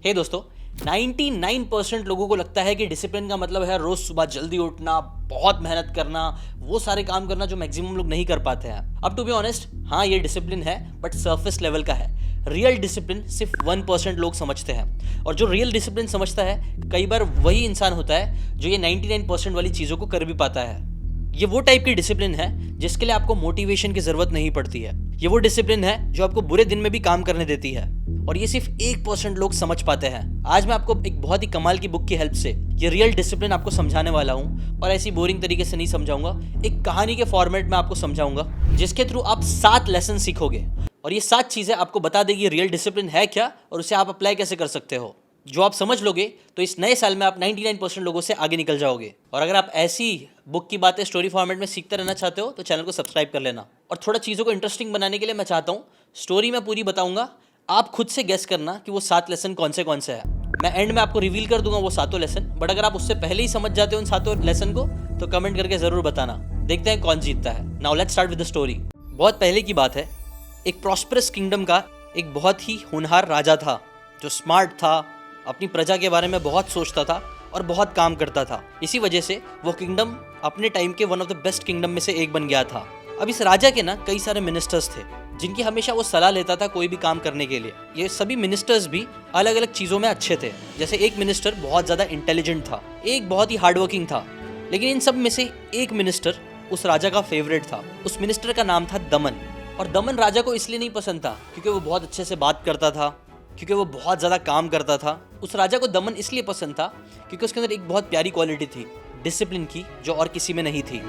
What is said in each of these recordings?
हे दोस्तों, 99% लोगों को लगता है कि डिसिप्लिन का मतलब है रोज सुबह जल्दी उठना, बहुत मेहनत करना, वो सारे काम करना जो मैक्सिमम लोग नहीं कर पाते हैं। अब टू बी ऑनेस्ट, हाँ ये डिसिप्लिन है, बट सरफेस लेवल का है। रियल डिसिप्लिन सिर्फ 1% लोग समझते हैं, और जो रियल डिसिप्लिन समझता है कई बार वही इंसान होता है जो ये 99% वाली चीज़ों को कर भी पाता है। ये वो टाइप की डिसिप्लिन है जिसके लिए आपको मोटिवेशन की जरूरत नहीं पड़ती है। ये वो डिसिप्लिन है जो आपको बुरे दिन में भी काम करने देती है, और ये सिर्फ 1% लोग समझ पाते हैं। आज मैं आपको एक बहुत ही कमाल की बुक की हेल्प से ये रियल डिसिप्लिन आपको समझाने वाला हूँ, और ऐसी बोरिंग तरीके से नहीं समझाऊंगा। एक कहानी के फॉर्मेट में आपको समझाऊंगा, जिसके थ्रू आप 7 लेसन सीखोगे, और ये 7 चीजें आपको बता देगी रियल डिसिप्लिन है क्या और उसे आप अप्लाई कैसे कर सकते हो। जो आप समझ लोगे तो इस नए साल में आप 99% लोगों से आगे निकल जाओगे। और अगर आप ऐसी बुक की बातें स्टोरी फॉर्मेट में सीखते रहना चाहते हो तो चैनल को सब्सक्राइब कर लेना। और थोड़ा चीज़ों को इंटरेस्टिंग बनाने के लिए मैं चाहता हूँ स्टोरी मैं पूरी बताऊंगा, आप खुद से गेस करना कि वो 7 लेसन कौन से है। मैं एंड में आपको रिवील कर दूंगा वो 7 लेसन, बट अगर आप उससे पहले ही समझ जाते हो उन 7 लेसन को तो कमेंट करके ज़रूर बताना। देखते हैं कौन जीतता है। Now let's start with the story. बहुत पहले की बात है, एक प्रॉस्परस किंगडम का एक बहुत ही होनहार राजा था जो स्मार्ट था, अपनी प्रजा के बारे में बहुत सोचता था और बहुत काम करता था। इसी वजह से वो किंगडम अपने टाइम के one of the best kingdom में से एक बन गया था। अब इस राजा के ना कई सारे मिनिस्टर्स थे जिनकी हमेशा वो सलाह लेता था कोई भी काम करने के लिए। ये सभी मिनिस्टर्स भी अलग अलग चीज़ों में अच्छे थे। जैसे एक मिनिस्टर बहुत ज़्यादा इंटेलिजेंट था, एक बहुत ही हार्डवर्किंग था, लेकिन इन सब में से एक मिनिस्टर उस राजा का फेवरेट था। उस मिनिस्टर का नाम था दमन। और दमन राजा को इसलिए नहीं पसंद था क्योंकि वो बहुत अच्छे से बात करता था, क्योंकि वो बहुत ज़्यादा काम करता था। उस राजा को दमन इसलिए पसंद था क्योंकि उसके अंदर एक बहुत प्यारी क्वालिटी थी डिसिप्लिन की, जो और किसी में नहीं थी।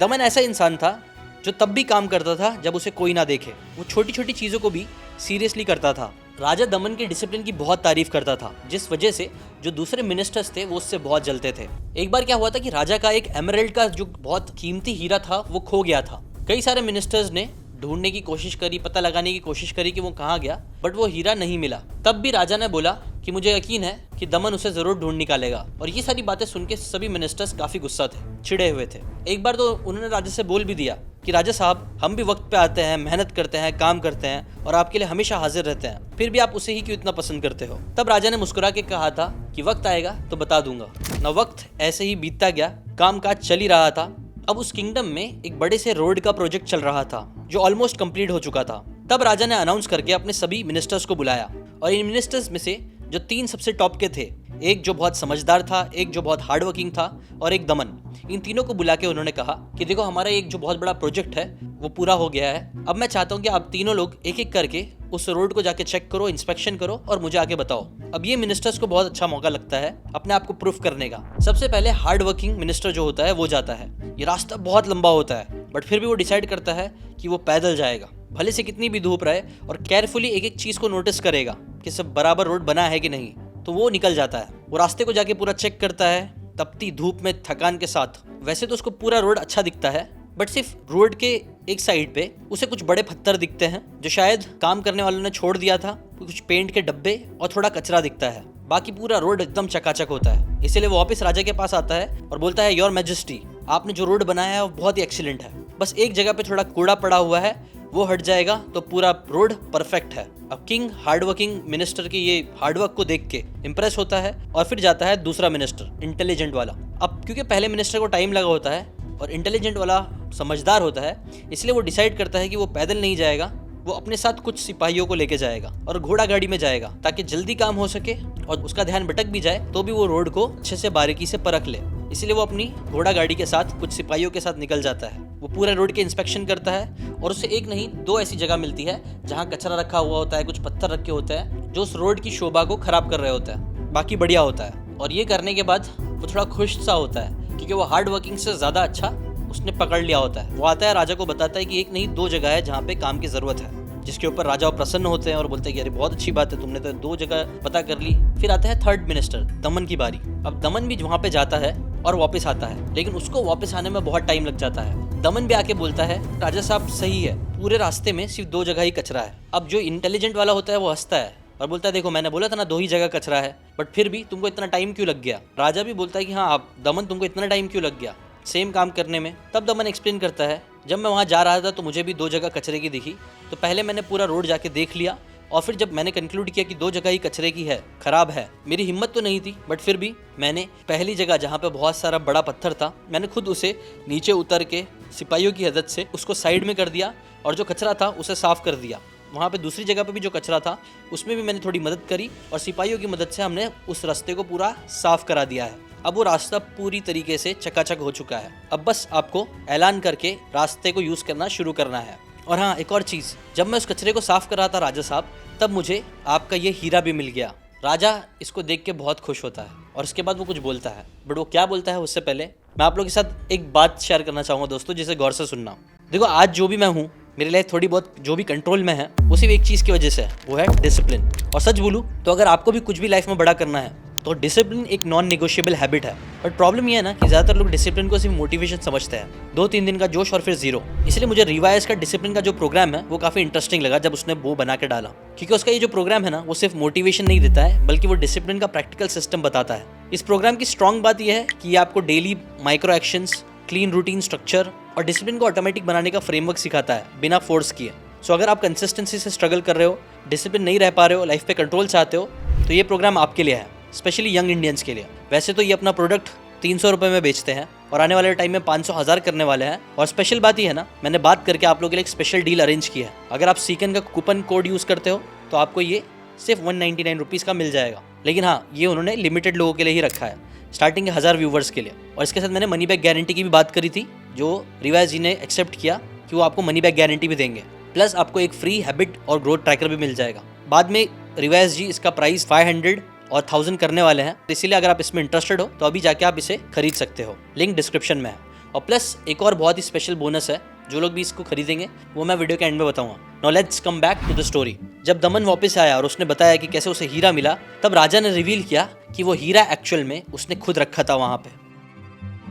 दमन ऐसा इंसान था जो तब भी काम करता था जब उसे कोई ना देखे। वो छोटी छोटी चीज़ों को भी सीरियसली करता था। राजा दमन के डिसिप्लिन की बहुत तारीफ करता था, जिस वजह से जो दूसरे मिनिस्टर्स थे वो उससे बहुत जलते थे। एक बार क्या हुआ था कि राजा का एक एमरल्ड का जो बहुत कीमती हीरा था वो खो गया था। कई सारे मिनिस्टर्स ने ढूंढने की कोशिश करी, पता लगाने की कोशिश करी कि वो कहाँ गया, बट वो हीरा नहीं मिला। तब भी राजा ने बोला कि मुझे यकीन है कि दमन उसे जरूर ढूंढ निकालेगा। और ये सारी बातें सुन के सभी मिनिस्टर्स काफी गुस्सा थे, चिढ़े हुए थे। एक बार तो उन्होंने राजा से बोल भी दिया कि राजा साहब, हम भी वक्त पे आते हैं, मेहनत करते हैं, काम करते हैं और आपके लिए हमेशा हाजिर रहते हैं, फिर भी आप उसे ही क्यों इतना पसंद करते हो। तब राजा ने मुस्कुरा के कहा था कि वक्त आएगा तो बता दूंगा। ना वक्त ऐसे ही बीतता गया, काम काज चल ही रहा था। अब उस किंगडम में एक बड़े से रोड का प्रोजेक्ट चल रहा था जो ऑलमोस्ट कंप्लीट हो चुका था। तब राजा ने अनाउंस करके अपने सभी मिनिस्टर्स को बुलाया, और इन मिनिस्टर्स में से जो 3 सबसे टॉप के थे, एक जो बहुत समझदार था, एक जो बहुत हार्डवर्किंग था और एक दमन, इन तीनों को बुला के उन्होंने कहा कि देखो, हमारा एक जो बहुत बड़ा प्रोजेक्ट है वो पूरा हो गया है। अब मैं चाहता हूँ कि आप तीनों लोग एक एक करके उस रोड को जाके चेक करो, इंस्पेक्शन करो और मुझे आके बताओ। अब ये मिनिस्टर्स को बहुत अच्छा मौका लगता है अपने आप को प्रूफ करने का। सबसे पहले हार्ड वर्किंग मिनिस्टर जो होता है वो जाता है। ये रास्ता बहुत लंबा होता है, बट फिर भी वो डिसाइड करता है कि वो पैदल जाएगा, भले से कितनी भी धूप रहे, और केयरफुली एक एक चीज़ को नोटिस करेगा कि सब बराबर रोड बना है कि नहीं। तो वो निकल जाता है, वो रास्ते को जाके पूरा चेक करता है, तपती धूप में थकान के साथ। वैसे तो उसको पूरा रोड अच्छा दिखता है, बट सिर्फ रोड के एक साइड पे उसे कुछ बड़े पत्थर दिखते हैं जो शायद काम करने वालों ने छोड़ दिया था, कुछ पेंट के डब्बे और थोड़ा कचरा दिखता है। बाकी पूरा रोड एकदम चकाचक होता है। इसीलिए वो वापस राजा के पास आता है और बोलता है, योर मैजेस्टी, आपने जो रोड बनाया है वो बहुत ही एक्सीलेंट है, बस एक जगह पे थोड़ा कूड़ा पड़ा हुआ है, वो हट जाएगा तो पूरा रोड परफेक्ट है। अब किंग हार्डवर्किंग मिनिस्टर की ये हार्डवर्क को देख के इम्प्रेस होता है और फिर जाता है दूसरा मिनिस्टर, इंटेलिजेंट वाला। अब क्योंकि पहले मिनिस्टर को टाइम लगा होता है और इंटेलिजेंट वाला समझदार होता है, इसलिए वो डिसाइड करता है कि वो पैदल नहीं जाएगा, वो अपने साथ कुछ सिपाहियों को लेके जाएगा और घोड़ा गाड़ी में जाएगा, ताकि जल्दी काम हो सके और उसका ध्यान भटक भी जाए तो भी वो रोड को अच्छे से बारीकी से परख ले। इसलिए वो अपनी घोड़ा गाड़ी के साथ कुछ सिपाहियों के साथ निकल जाता है। वो पूरे रोड के इंस्पेक्शन करता है और उसे एक नहीं 2 ऐसी जगह मिलती है जहाँ कचरा रखा हुआ होता है, कुछ पत्थर रखे होते हैं जो उस रोड की शोभा को खराब कर रहे होते हैं। बाकी बढ़िया होता है। और ये करने के बाद वो थोड़ा खुश सा होता है क्योंकि वो हार्ड वर्किंग से ज़्यादा अच्छा उसने पकड़ लिया होता है। वो आता है, राजा को बताता है कि एक नहीं 2 जगह है जहाँ पे काम की ज़रूरत है, जिसके ऊपर राजा प्रसन्न होते हैं और बोलते हैं कि अरे बहुत अच्छी बात है, तुमने तो 2 जगह पता कर ली। फिर आता है थर्ड मिनिस्टर, दमन की बारी। अब दमन भी वहाँ पे जाता है और वापस आता है, लेकिन उसको वापस आने में बहुत टाइम लग जाता है। दमन भी आके बोलता है, राजा साहब सही है, पूरे रास्ते में सिर्फ 2 जगह ही कचरा है। अब जो इंटेलिजेंट वाला होता है वो हंसता है और बोलता है, देखो मैंने बोला था ना 2 ही जगह कचरा है, बट फिर भी तुमको इतना टाइम क्यों लग गया। राजा भी बोलता है कि हाँ आप दमन, तुमको इतना टाइम क्यों लग गया सेम काम करने में। तब दमन एक्सप्लेन करता है, जब मैं वहाँ जा रहा था तो मुझे भी 2 जगह कचरे की दिखी, तो पहले मैंने पूरा रोड जाके देख लिया, और फिर जब मैंने कंक्लूड किया कि 2 जगह ही कचरे की है, खराब है, मेरी हिम्मत तो नहीं थी, बट फिर भी मैंने पहली जगह जहाँ पे बहुत सारा बड़ा पत्थर था, मैंने खुद उसे नीचे उतर के सिपाहियों की मदद से उसको साइड में कर दिया और जो कचरा था उसे साफ कर दिया। वहाँ पे दूसरी जगह पे भी जो कचरा था उसमें भी मैंने थोड़ी मदद करी और सिपाहियों की मदद से हमने उस रास्ते को पूरा साफ करा दिया है। अब वो रास्ता पूरी तरीके से चकाचक हो चुका है। अब बस आपको ऐलान करके रास्ते को यूज़ करना शुरू करना है। और हाँ, एक और चीज़, जब मैं उस कचरे को साफ कर रहा था राजा साहब, तब मुझे आपका ये हीरा भी मिल गया। राजा इसको देख के बहुत खुश होता है और उसके बाद वो कुछ बोलता है, बट वो क्या बोलता है उससे पहले मैं आप लोगों के साथ एक बात शेयर करना चाहूँगा दोस्तों, जिसे गौर से सुनना। देखो, आज जो भी मैं हूँ, मेरे लाइफ थोड़ी बहुत जो भी कंट्रोल में है, वो सिर्फ एक चीज़ की वजह से है, वो है डिसिप्लिन। और सच बोलूँ तो अगर आपको भी कुछ भी लाइफ में बड़ा करना है तो डिसिप्लिन एक नॉन नेगोशिएबल हैबिट है। बट प्रॉब्लम ये है ना कि ज़्यादातर लोग डिसिप्लिन को सिर्फ मोटिवेशन समझते हैं, 2-3 दिन का जोश और फिर जीरो। इसलिए मुझे रिवाइज का डिसिप्लिन का जो प्रोग्राम है वो काफ़ी इंटरेस्टिंग लगा जब उसने वो बना के डाला, क्योंकि उसका ये जो प्रोग्राम है ना, वो सिर्फ मोटिवेशन नहीं देता है, बल्कि वो डिसिप्लिन का प्रैक्टिकल सिस्टम बताता है। इस प्रोग्राम की स्ट्रॉन्ग बात यह है कि ये आपको daily micro actions, clean routine structure और डिसिप्लिन को ऑटोमेटिक बनाने का फ्रेमवर्क सिखाता है बिना फोर्स किए। सो अगर आप कंसिस्टेंसी से स्ट्रगल कर रहे हो, डिसिप्लिन नहीं रह पा रहे हो, लाइफ पे कंट्रोल चाहते हो, तो ये प्रोग्राम आपके लिए है, स्पेशली यंग इंडियंस के लिए। वैसे तो ये अपना प्रोडक्ट 300 रुपये में बेचते हैं और आने वाले टाइम में 500,000 करने वाले हैं। और स्पेशल बात ये है ना, मैंने बात करके आप लोगों के लिए एक स्पेशल डील अरेंज की है। अगर आप सीकन का कूपन कोड यूज़ करते हो तो आपको ये सिर्फ 199 रुपीज़ का मिल जाएगा। लेकिन हाँ, ये उन्होंने लिमिटेड लोगों के लिए ही रखा है, स्टार्टिंग के 1000 व्यूवर्स के लिए। और इसके साथ मैंने मनी बैक गारंटी की भी बात करी थी, जो रिवाइज जी ने एक्सेप्ट किया कि वो आपको मनी बैक गारंटी भी देंगे, प्लस आपको एक फ्री हैबिट और ग्रोथ ट्रैकर भी मिल जाएगा। बाद में रिवाइज जी इसका प्राइस 500 और 1000 करने वाले हैं, इसीलिए अगर आप इसमें इंटरेस्टेड हो तो अभी जाके आप इसे खरीद सकते हो, लिंक डिस्क्रिप्शन में है। और प्लस एक और बहुत ही स्पेशल बोनस है, जो लोग भी इसको खरीदेंगे वो मैं वीडियो के एंड में बताऊंगा। Now let's come back to the story. जब दमन वापस आया और उसने बताया कि कैसे उसे हीरा मिला, तब राजा ने रिवील किया कि वो हीरा एक्चुअल में उसने खुद रखा था वहाँ पे,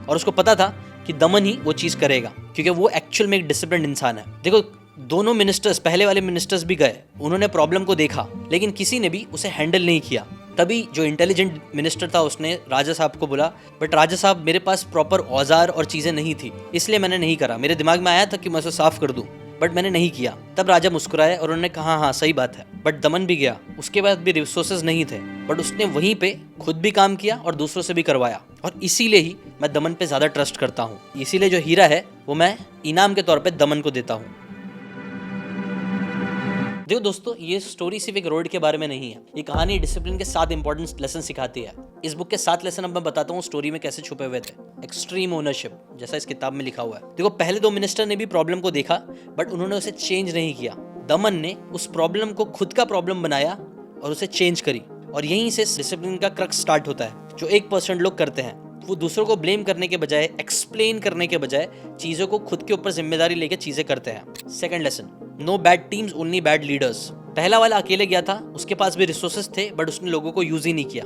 और उसको पता था कि दमन ही वो चीज़ करेगा, क्योंकि वो एक्चुअल में एक डिसिप्लिन्ड इंसान है। देखो, दोनों मिनिस्टर्स, पहले वाले मिनिस्टर्स भी गए, उन्होंने प्रॉब्लम को देखा, लेकिन किसी ने भी उसे हैंडल नहीं किया। तभी जो इंटेलिजेंट मिनिस्टर था उसने राजा साहब को बोला, बट राजा साहब मेरे पास प्रॉपर औजार और चीज़ें नहीं थी, इसलिए मैंने नहीं करा। मेरे दिमाग में आया था कि मैं उसे साफ कर दूं, बट मैंने नहीं किया। तब राजा मुस्कुराए और उन्होंने कहा, हाँ सही बात है। बट दमन भी गया, उसके बाद भी रिसोर्सेज नहीं थे, बट उसने वहीं पे खुद भी काम किया और दूसरों से भी करवाया। और इसीलिए ही मैं दमन पे ज़्यादा ट्रस्ट करता हूँ। इसीलिए जो हीरा है वो मैं इनाम के तौर पर दमन को देता हूँ। देखो दोस्तों, ये स्टोरी सिर्फ एक रोड के बारे में नहीं है, ये कहानी डिसिप्लिन के 7 इंपॉर्टेंट लेसन सिखाती है। इस बुक के 7 लेसन अब मैं बताता हूँ स्टोरी में कैसे छुपे हुए थे। एक्सट्रीम ओनरशिप, जैसा इस किताब में लिखा हुआ है। देखो, पहले 2 मिनिस्टर ने भी प्रॉब्लम को देखा, बट उन्होंने उसे चेंज नहीं किया। दमन ने उस प्रॉब्लम को खुद का प्रॉब्लम बनाया और उसे चेंज करी। और यहीं से डिसिप्लिन का क्रक्स स्टार्ट होता है, जो 1% लोग करते हैं। वो दूसरों को ब्लेम करने के बजाय, एक्सप्लेन करने के बजाय, चीज़ों को खुद के ऊपर जिम्मेदारी लेकर चीज़ें करते हैं। Second lesson, no bad teams, only bad leaders. पहला वाला अकेले गया था, उसके पास भी रिसोर्सेज थे, बट उसने लोगों को यूज ही नहीं किया।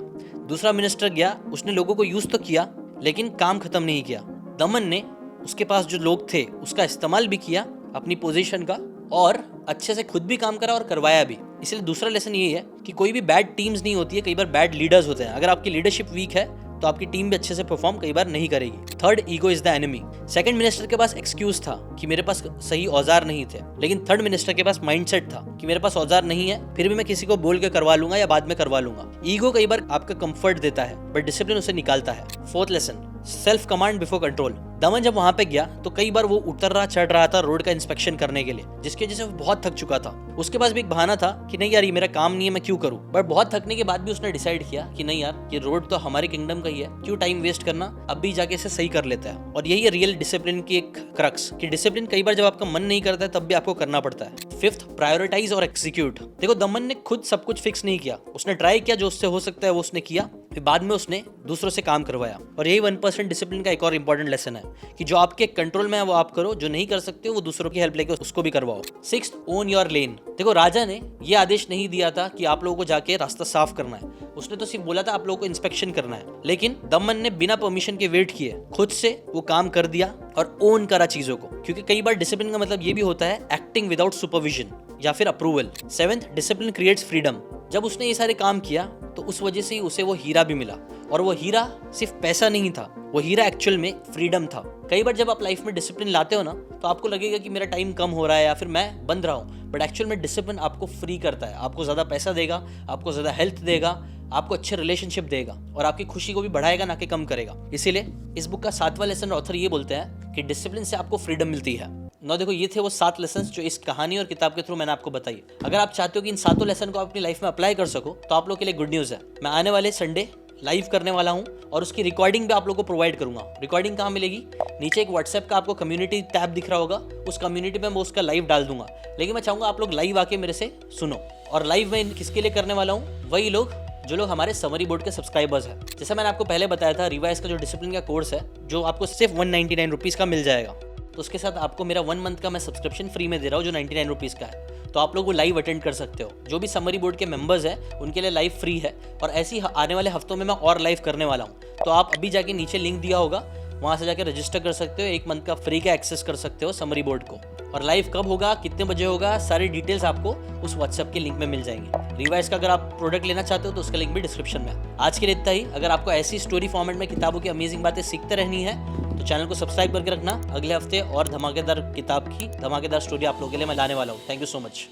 दूसरा मिनिस्टर गया, उसने लोगों को यूज तो किया, लेकिन काम खत्म नहीं किया। दमन ने उसके पास जो लोग थे उसका इस्तेमाल भी किया अपनी पोजीशन का, और अच्छे से खुद भी काम करा और करवाया भी। इसलिए दूसरा लेसन यही है कि कोई भी बैड टीम्स नहीं होती है, कई बार बैड लीडर्स होते हैं। अगर आपकी लीडरशिप वीक है तो आपकी टीम भी अच्छे से परफॉर्म कई बार नहीं करेगी। Third, ego is the enemy. Second minister के पास एक्सक्यूज था कि मेरे पास सही औजार नहीं थे, लेकिन थर्ड मिनिस्टर के पास माइंडसेट था कि मेरे पास औजार नहीं है, फिर भी मैं किसी को बोल के करवा लूंगा या बाद में करवा लूंगा। ईगो कई बार आपका कंफर्ट देता है, बट डिसिप्लिन उसे निकालता है। Fourth lesson, self command before control. दमन जब वहां पे गया तो कई बार वो उतर रहा चढ़ रहा था रोड का इंस्पेक्शन करने के लिए, जिसकी वजह से वो बहुत थक चुका था। उसके पास भी एक बहाना था कि नहीं यार, ये मेरा काम नहीं है, मैं क्यों करूं। बट बहुत थकने के बाद भी उसने डिसाइड किया कि नहीं यार, ये रोड तो हमारे किंगडम का ही है, क्यों टाइम वेस्ट करना, अब भी जाके इसे सही कर लेता है। और यही है रियल डिसिप्लिन की एक क्रक्स, कि डिसिप्लिन कई बार जब आपका मन नहीं करता है तब भी आपको करना पड़ता है। फिफ्थ, प्रायोरिटाइज और एक्सिक्यूट। देखो, दमन ने खुद सब कुछ फिक्स नहीं किया, उसने ट्राई किया, जो उससे हो सकता है वो उसने किया, फिर बाद में उसने दूसरों से काम करवाया। और यही 1% डिसिप्लिन का एक और इंपॉर्टेंट लेसन है कि जो आपके कंट्रोल में है वो आप करो, जो नहीं कर सकते हो वो दूसरों की हेल्प लेके उसको भी करवाओ। Sixth, own your lane. देखो, राजा ने ये आदेश नहीं दिया था कि आप लोगों को जाके रास्ता साफ करना है, उसने तो सिर्फ बोला था आप लोगों को इंस्पेक्शन करना है। लेकिन दमन ने बिना परमिशन के वेट किए खुद से वो काम कर दिया और ओन करा चीजों को, क्योंकि कई बार डिसिप्लिन का मतलब ये भी होता है एक्टिंग विदाउट सुपरविजन या फिर approval. Seventh, discipline creates freedom. जब उसने ये सारे काम किया तो उस वजह से ही उसे वो हीरा भी मिला, और वो हीरा सिर्फ पैसा नहीं था, वो हीरा एक्चुअल में फ्रीडम था। कई बार जब आप लाइफ में डिसिप्लिन लाते हो ना, तो आपको लगेगा कि मेरा टाइम कम हो रहा है या फिर मैं बंद रहा हूँ, बट एक्चुअल में डिसिप्लिन आपको फ्री करता है, आपको ज़्यादा पैसा देगा, आपको ज़्यादा हेल्थ देगा, आपको अच्छे रिलेशनशिप देगा और आपकी खुशी को भी बढ़ाएगा, ना कि कम करेगा। इसीलिए इस बुक का 7वां लेसन ऑथर ये बोलते हैं कि डिसिप्लिन से आपको फ्रीडम मिलती है। ना देखो, ये थे वो 7 लेसन जो इस कहानी और किताब के थ्रू मैंने आपको बताई। अगर आप चाहते हो कि इन 7 लेसन को आप अपनी लाइफ में अप्लाई कर सको, तो आप लोग के लिए गुड न्यूज़ है। मैं आने वाले संडे लाइव करने वाला हूँ और उसकी रिकॉर्डिंग भी आप लोगों को प्रोवाइड करूंगा। रिकॉर्डिंग कहाँ मिलेगी? नीचे एक व्हाट्सएप का आपको कम्युनिटी टैब दिख रहा होगा, उस कम्युनिटी में मैं उसका लाइव डाल दूंगा। लेकिन मैं चाहूँगा आप लोग लाइव आके मेरे से सुनो। और लाइव मैं किसके लिए करने वाला हूँ? वही लोग जो लोग हमारे समरी बोर्ड के सब्सक्राइबर्स हैं। जैसे मैंने आपको पहले बताया था, रिवाइज का जो डिसिप्लिन का कोर्स है, जो आपको सिर्फ 199 रुपीज़ का मिल जाएगा, तो उसके साथ आपको मेरा 1 मंथ का मैं सब्सक्रिप्शन फ्री में दे रहा हूँ जो 99 रुपीज़ का है। तो आप लोग वो लाइव अटेंड कर सकते हो। जो भी समरी बोर्ड के मेंबर्स हैं उनके लिए लाइव फ्री है, और ऐसे ही आने वाले हफ्तों में मैं और लाइव करने वाला हूँ। तो आप अभी जाके नीचे लिंक दिया होगा, वहाँ से जाकर रजिस्टर कर सकते हो, 1 मंथ का फ्री का एक्सेस कर सकते हो समरी बोर्ड को। और लाइव कब होगा, कितने बजे होगा, सारी डिटेल्स आपको उस व्हाट्सएप के लिंक में मिल जाएंगे। रिवाइज का अगर आप प्रोडक्ट लेना चाहते हो तो उसका लिंक भी डिस्क्रिप्शन में है। आज के लिए इतना ही। अगर आपको ऐसी स्टोरी फॉर्मेट में किताबों की अमेजिंग बातें सीखते रहनी है तो चैनल को सब्सक्राइब करके रखना। अगले हफ्ते और धमाकेदार किताब की धमाकेदार स्टोरी आप लोगों के लिए मैं लाने वाला हूँ। Thank you so much.